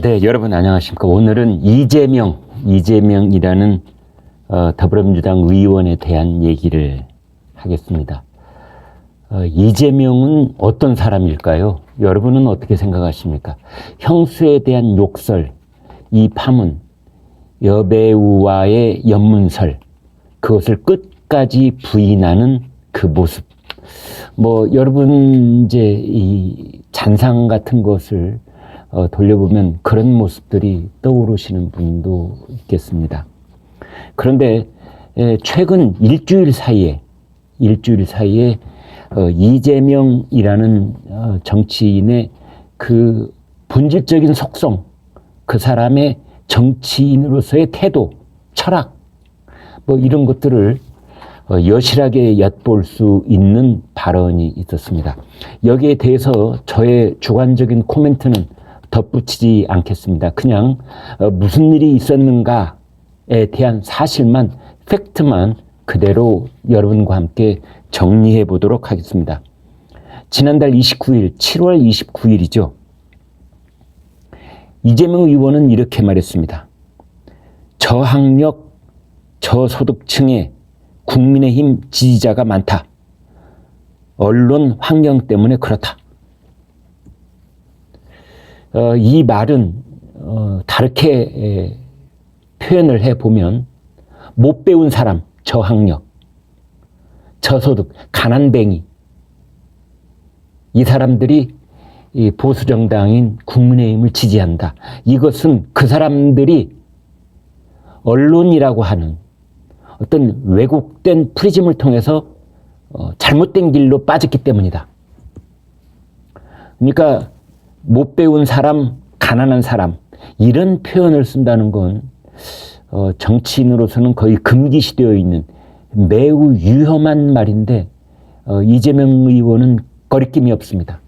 네, 여러분 안녕하십니까. 오늘은 이재명이라는 더불어민주당 의원에 대한 얘기를 하겠습니다. 이재명은 어떤 사람일까요? 여러분은 어떻게 생각하십니까? 형수에 대한 욕설, 이 파문, 여배우와의 연문설, 그것을 끝까지 부인하는 그 모습. 여러분 이제 이 잔상 같은 것을 돌려보면 그런 모습들이 떠오르시는 분도 있겠습니다. 그런데 최근 일주일 사이에 이재명이라는 정치인의 그 본질적인 속성, 그 사람의 정치인으로서의 태도, 철학, 이런 것들을 여실하게 엿볼 수 있는 발언이 있었습니다. 여기에 대해서 저의 주관적인 코멘트는 덧붙이지 않겠습니다. 그냥 무슨 일이 있었는가에 대한 사실만, 팩트만 그대로 여러분과 함께 정리해 보도록 하겠습니다. 지난달 29일, 7월 29일이죠. 이재명 의원은 이렇게 말했습니다. 저학력, 저소득층의 국민의힘 지지자가 많다. 언론 환경 때문에 그렇다. 이 말은 다르게 표현을 해보면 못 배운 사람, 저학력, 저소득, 가난뱅이, 이 사람들이 이 보수정당인 국민의힘을 지지한다. 이것은 그 사람들이 언론이라고 하는 어떤 왜곡된 프리즘을 통해서 잘못된 길로 빠졌기 때문이다. 그러니까 못 배운 사람, 가난한 사람, 이런 표현을 쓴다는 건 정치인으로서는 거의 금기시되어 있는 매우 위험한 말인데 이재명 의원은 거리낌이 없습니다.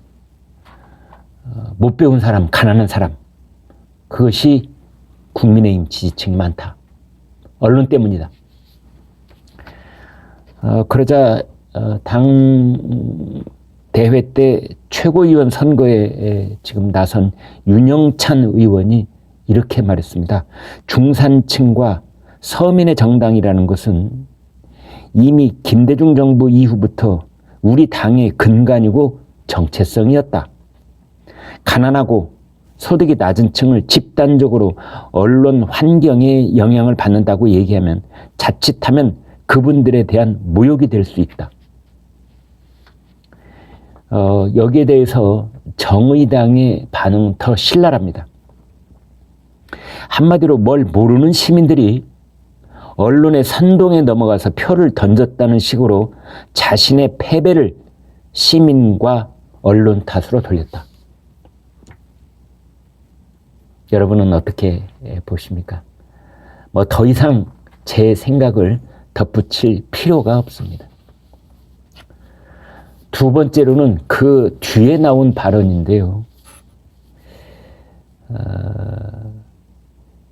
못 배운 사람, 가난한 사람, 그것이 국민의힘 지지층이 많다. 언론 때문이다. 그러자 당 대회 때 최고위원 선거에 지금 나선 윤영찬 의원이 이렇게 말했습니다. 중산층과 서민의 정당이라는 것은 이미 김대중 정부 이후부터 우리 당의 근간이고 정체성이었다. 가난하고 소득이 낮은 층을 집단적으로 언론 환경에 영향을 받는다고 얘기하면 자칫하면 그분들에 대한 모욕이 될 수 있다. 여기에 대해서 정의당의 반응은 더 신랄합니다. 한마디로 뭘 모르는 시민들이 언론의 선동에 넘어가서 표를 던졌다는 식으로 자신의 패배를 시민과 언론 탓으로 돌렸다. 여러분은 어떻게 보십니까? 더 이상 제 생각을 덧붙일 필요가 없습니다. 두 번째로는 그 뒤에 나온 발언인데요.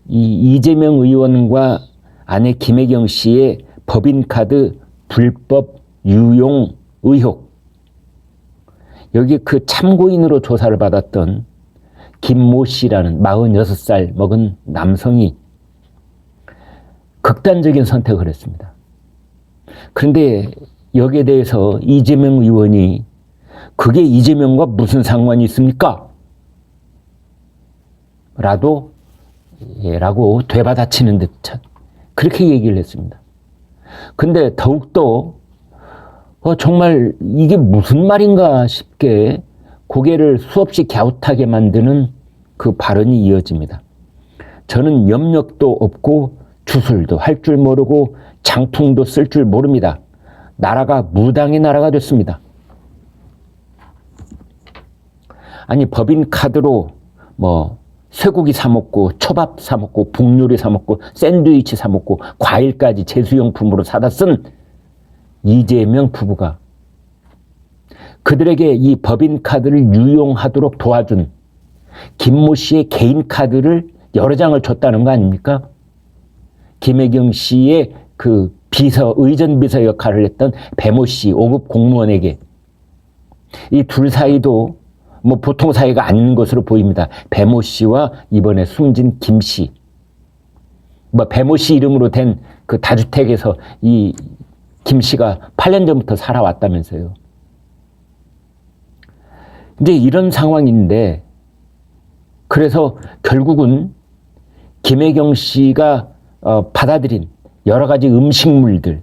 이재명 의원과 아내 김혜경 씨의 법인카드 불법 유용 의혹. 여기 그 참고인으로 조사를 받았던 김모 씨라는 46살 먹은 남성이 극단적인 선택을 했습니다. 그런데 여기에 대해서 이재명 의원이 그게 이재명과 무슨 상관이 있습니까? 라고 되받아치는 듯 그렇게 얘기를 했습니다. 근데 더욱더 정말 이게 무슨 말인가 싶게 고개를 수없이 갸웃하게 만드는 그 발언이 이어집니다. 저는 염력도 없고 주술도 할 줄 모르고 장풍도 쓸 줄 모릅니다. 나라가 무당의 나라가 됐습니다. 아니 법인카드로 쇠고기 사 먹고 초밥 사 먹고 북요리 사 먹고 샌드위치 사 먹고 과일까지 제수용품으로 사다 쓴 이재명 부부가 그들에게 이 법인카드를 유용하도록 도와준 김모 씨의 개인 카드를 여러 장을 줬다는 거 아닙니까? 김혜경 씨의 그 의전비서 역할을 했던 배모 씨 5급 공무원에게 이 둘 사이도 뭐 보통 사이가 아닌 것으로 보입니다. 배모 씨와 이번에 숨진 김 씨. 뭐 배모 씨 이름으로 된 그 다주택에서 이 김 씨가 8년 전부터 살아왔다면서요. 이제 이런 상황인데, 그래서 결국은 김혜경 씨가 받아들인 여러 가지 음식물들,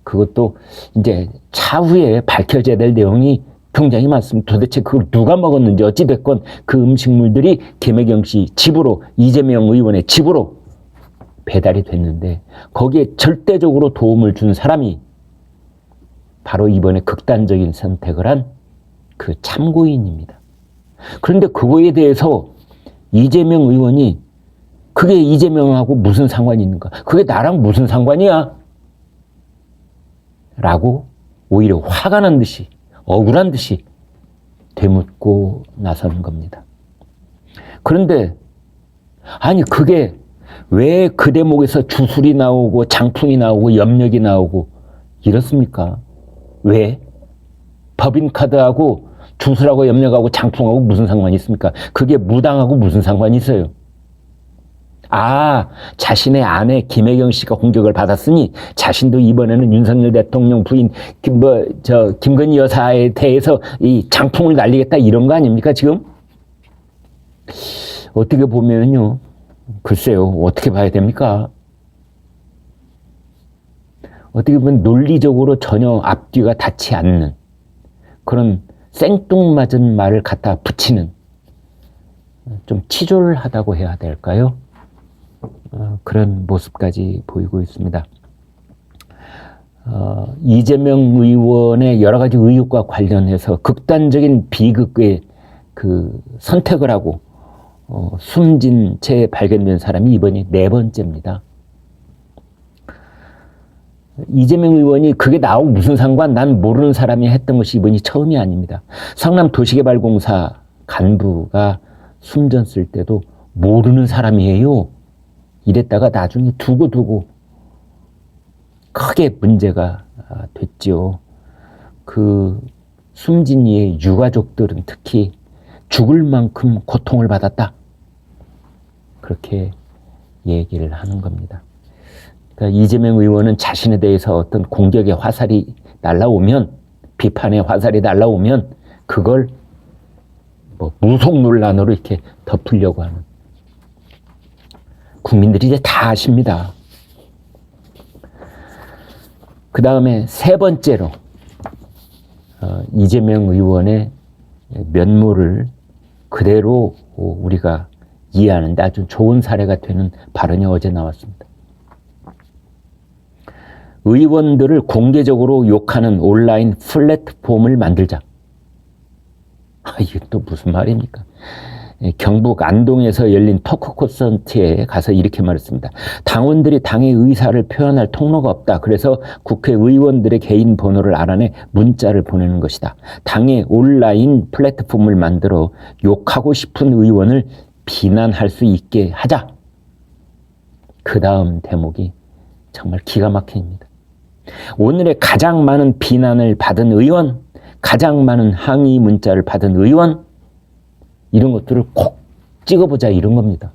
그것도 이제 차후에 밝혀져야 될 내용이 굉장히 많습니다. 도대체 그걸 누가 먹었는지 어찌됐건 그 음식물들이 김혜경 씨 집으로, 이재명 의원의 집으로 배달이 됐는데, 거기에 절대적으로 도움을 준 사람이 바로 이번에 극단적인 선택을 한 그 참고인입니다. 그런데 그거에 대해서 이재명 의원이 그게 이재명하고 무슨 상관이 있는가? 그게 나랑 무슨 상관이야? 라고 오히려 화가 난 듯이, 억울한 듯이 되묻고 나서는 겁니다. 그런데 아니 그게 왜 그 대목에서 주술이 나오고 장풍이 나오고 염력이 나오고 이렇습니까? 왜? 법인카드하고 주술하고 염력하고 장풍하고 무슨 상관이 있습니까? 그게 무당하고 무슨 상관이 있어요? 아, 자신의 아내 김혜경 씨가 공격을 받았으니 자신도 이번에는 윤석열 대통령 부인 김건희 여사에 대해서 이 장풍을 날리겠다 이런 거 아닙니까 지금? 어떻게 보면요, 글쎄요, 어떻게 봐야 됩니까? 어떻게 보면 논리적으로 전혀 앞뒤가 닿지 않는 그런 생뚱맞은 말을 갖다 붙이는, 좀 치졸하다고 해야 될까요? 그런 모습까지 보이고 있습니다. 이재명 의원의 여러 가지 의혹과 관련해서 극단적인 비극의 그 선택을 하고 숨진 채 발견된 사람이 이번이 4번째입니다. 이재명 의원이 그게 나하고 무슨 상관, 난 모르는 사람이 했던 것이 이번이 처음이 아닙니다. 성남도시개발공사 간부가 숨졌을 때도 모르는 사람이에요. 이랬다가 나중에 두고 크게 문제가 됐죠. 그 숨진 이의 유가족들은 특히 죽을 만큼 고통을 받았다. 그렇게 얘기를 하는 겁니다. 그러니까 이재명 의원은 자신에 대해서 어떤 공격의 화살이 날라오면, 비판의 화살이 날라오면 그걸 뭐 무속 논란으로 이렇게 덮으려고 하는, 국민들이 이제 다 아십니다. 그 다음에 3번째로 이재명 의원의 면모를 그대로 우리가 이해하는데 아주 좋은 사례가 되는 발언이 어제 나왔습니다. 의원들을 공개적으로 욕하는 온라인 플랫폼을 만들자. 이게 또 무슨 말입니까? 경북 안동에서 열린 토크 콘서트에 가서 이렇게 말했습니다. 당원들이 당의 의사를 표현할 통로가 없다. 그래서 국회의원들의 개인 번호를 알아내 문자를 보내는 것이다. 당의 온라인 플랫폼을 만들어 욕하고 싶은 의원을 비난할 수 있게 하자. 그 다음 대목이 정말 기가 막힙니다. 오늘의 가장 많은 비난을 받은 의원, 가장 많은 항의 문자를 받은 의원, 이런 것들을 꼭 찍어보자 이런 겁니다.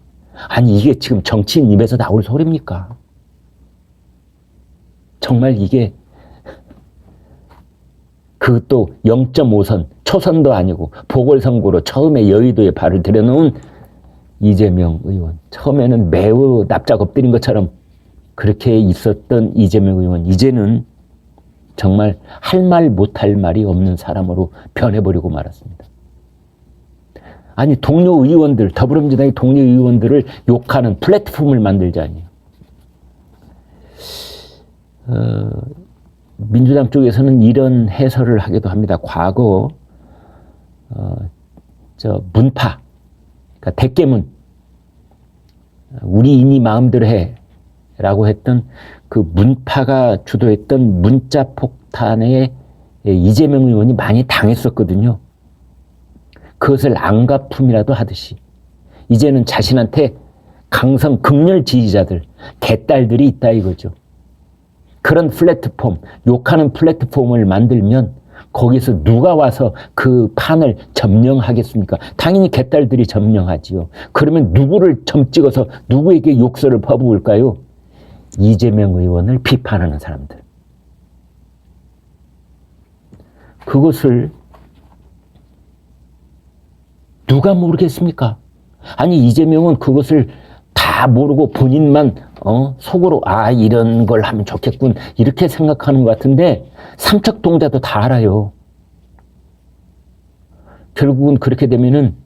아니 이게 지금 정치인 입에서 나올 소리입니까? 정말 이게 그것도 0.5선, 초선도 아니고 보궐선거로 처음에 여의도에 발을 들여놓은 이재명 의원. 처음에는 매우 납작 엎드린 것처럼 그렇게 있었던 이재명 의원, 이제는 정말 할 말 못할 말이 없는 사람으로 변해버리고 말았습니다. 아니 동료 의원들, 더불어민주당의 동료 의원들을 욕하는 플랫폼을 만들자니요. 민주당 쪽에서는 이런 해설을 하기도 합니다. 과거 문파, 그러니까 대깨문, 우리 이니 마음대로 해 라고 했던 그 문파가 주도했던 문자 폭탄에 이재명 의원이 많이 당했었거든요. 그것을 안갚음이라도 하듯이 이제는 자신한테 강성 극렬 지지자들, 개딸들이 있다 이거죠. 그런 플랫폼, 욕하는 플랫폼을 만들면 거기서 누가 와서 그 판을 점령하겠습니까? 당연히 개딸들이 점령하지요. 그러면 누구를 점 찍어서 누구에게 욕설을 퍼부을까요? 이재명 의원을 비판하는 사람들. 그것을 누가 모르겠습니까? 아니, 이재명은 그것을 다 모르고 본인만 속으로 이런 걸 하면 좋겠군 이렇게 생각하는 것 같은데 삼척동자도 다 알아요. 결국은 그렇게 되면은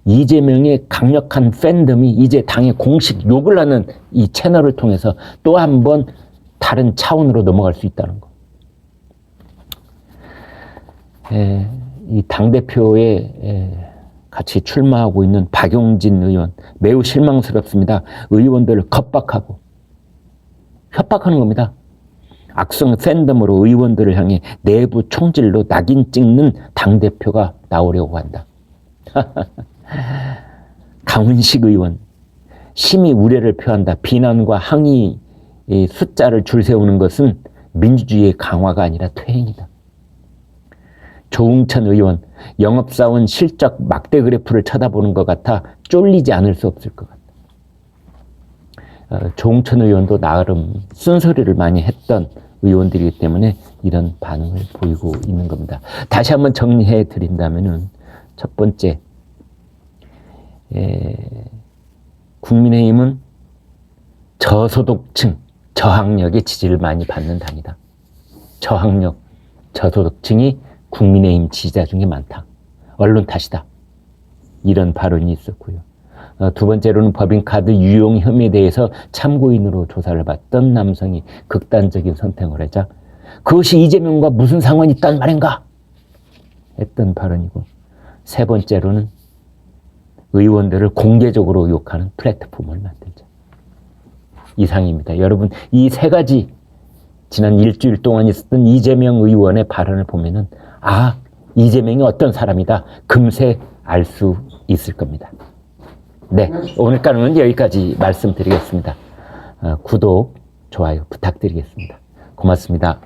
이재명의 강력한 팬덤이 이제 당의 공식 욕을 하는 이 채널을 통해서 또 한 번 다른 차원으로 넘어갈 수 있다는 거. 이 당대표에 같이 출마하고 있는 박용진 의원 매우 실망스럽습니다. 의원들을 겁박하고 협박하는 겁니다. 악성 팬덤으로 의원들을 향해 내부 총질로 낙인 찍는 당대표가 나오려고 한다. 강훈식 의원 심히 우려를 표한다. 비난과 항의 숫자를 줄 세우는 것은 민주주의의 강화가 아니라 퇴행이다. 조응천 의원 영업사원 실적 막대 그래프를 쳐다보는 것 같아 쫄리지 않을 수 없을 것 같다. 조응천 의원도 나름 쓴소리를 많이 했던 의원들이기 때문에 이런 반응을 보이고 있는 겁니다. 다시 한번 정리해 드린다면은 첫 번째, 국민의힘은 저소득층, 저학력의 지지를 많이 받는 당이다. 저학력, 저소득층이 국민의힘 지지자 중에 많다. 언론 탓이다. 이런 발언이 있었고요. 두 번째로는 법인카드 유용 혐의에 대해서 참고인으로 조사를 받던 남성이 극단적인 선택을 하자 그것이 이재명과 무슨 상관이 있단 말인가? 했던 발언이고, 세 번째로는 의원들을 공개적으로 욕하는 플랫폼을 만들자. 이상입니다. 여러분, 이 세 가지 지난 일주일 동안 있었던 이재명 의원의 발언을 보면은 이재명이 어떤 사람이다 금세 알 수 있을 겁니다. 네, 오늘까지는 여기까지 말씀드리겠습니다. 구독, 좋아요 부탁드리겠습니다. 고맙습니다.